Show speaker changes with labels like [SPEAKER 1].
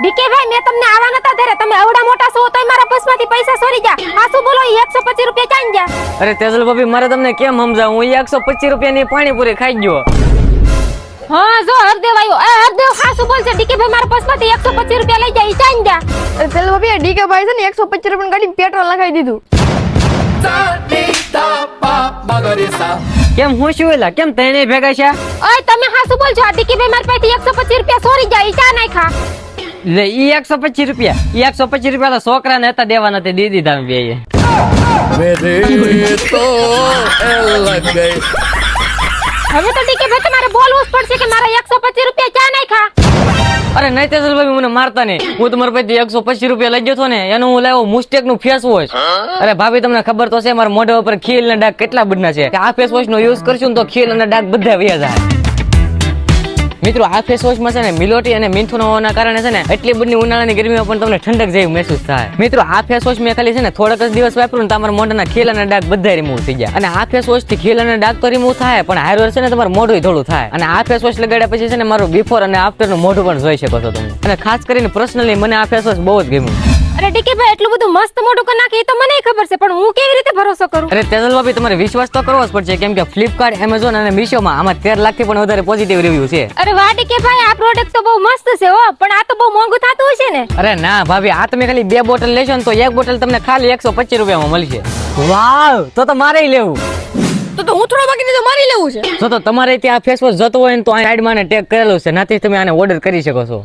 [SPEAKER 1] Decay ભાઈ મેં તમને આવા નતા ધરે, તમે આવડા મોટા છો તોય મારા પર્સમાંથી પૈસા ચોરી જા. આ શું બોલો, ઈ 125 રૂપિયા ચાઈ જા.
[SPEAKER 2] અરે તેજલ ભાભી મારે તમને કેમ સમજાવું, હું 125 રૂપિયાની પાણીપુરી ખાઈ ગયો.
[SPEAKER 1] હા જો હરદેવ આવ્યો. એ હરદેવ ખાસું બોલશે, ડીકે ભાઈ મારા પર્સમાંથી 125 રૂપિયા લઈ જા, ઈ ચાઈ જા.
[SPEAKER 3] પેલો ભાભી ડીકે ભાઈ છે ને 125 રૂપિયાની ગાડી પેટ્રોલ નખાઈ દીધું.
[SPEAKER 2] કેમ હું શું એલા, કેમ તને ભેગા છે?
[SPEAKER 1] ઓય તમે ખાસું બોલજો, આ ડીકે ભાઈ મારા પાસેથી 125 રૂપિયા ચોરી જા, ઈ ચા નાખા.
[SPEAKER 2] લે ઈ 125 રૂપિયા, ઈ 125 રૂપિયા તો છોકરાને હતા દેવાના, તે દી દીધા અમે બેયે.
[SPEAKER 1] હવે તો ડીકે ભાઈ તમારે બોલવું જ પડશે કે મારા 125 રૂપિયા ચા નાખા.
[SPEAKER 2] અરે નહીં તેજલ ભાભી મને મારતા નહીં, હું તમારા પાસેથી 125 રૂપિયા લઈ ગયો હતો ને, એનું હું લાવ્યો મુસ્ટેક નું ફેસ વોશ. અરે ભાભી તમને ખબર તો છે મારા મોઢા ઉપર ખીલ ના ડાઘ કેટલા બધના છે, આ ફેસ વોશ નો યુઝ કરશું ને તો ખીલ અને ડાઘ બધા વયા જાય. મિત્રો આ ફેસ વોશ માં છે ને મિલોટી અને મીઠું હોવાના કારણે છે ને એટલી બધી ઉનાળાની ગરમીમાં પણ તમને ઠંડક જેવી મહેસૂસ થાય. મિત્રો આ ફેસ વોશ મેં ખાલી છે ને થોડાક જ દિવસ વાપર્યું ને તમારા મોઢાના ખીલ અને ડાઘ બધા રિમૂવ થઈ ગયા. અને આ ફેસ વોશ થી ખીલ અને ડાઘ તો રિમૂવ થાય, પણ હારવાર છે ને તમારું મોઢું થોડું થાય. અને આ ફેસ વોશ લગાડ્યા પછી છે ને મારું બિફોર અને આફ્ટર નું મોઢું પણ જોઈ શકો છો તમે. અને ખાસ કરીને પર્સનલી મને આ ફેસ વોશ બહુ જ ગમ્યું.
[SPEAKER 1] અરે ડીકે ભાઈ એટલું બધું મસ્ત મોઢું કરી નાખે એ તો મને ખબર છે, પણ હું કેવી રીતે ભરોસો કરું?
[SPEAKER 2] અરે તેજલ ભાભી તમારે વિશ્વાસ તો કરવો જ પડશે, કેમ કે ફ્લિપકાર્ટ, એમેઝોન અને મીશો માં આમાં 13 લાખ થી પણ વધારે પોઝિટિવ રિવ્યુ છે.
[SPEAKER 1] અરે વાહ ડીકે ભાઈ, આ પ્રોડક્ટ તો બહુ મસ્ત છે હો, પણ આ તો બહુ મોંઘું થતું હશે ને?
[SPEAKER 2] અરે ના ભાભી, આ તમે ખાલી 2 બોટલ લેશો ને તો એક બોટલ તમને ખાલી 125 રૂપિયામાં મળશે. વાવ, તો મારે લેવું.
[SPEAKER 3] તો હું થોડા બાકી તો મારી લેવું છે.
[SPEAKER 2] તો તમારે ત્યાં ફેસ વોશ જતો હોય ને તો આ સાઈડ માં ટેગ કરેલું છે, નાથી તમે આને ઓર્ડર કરી શકો છો.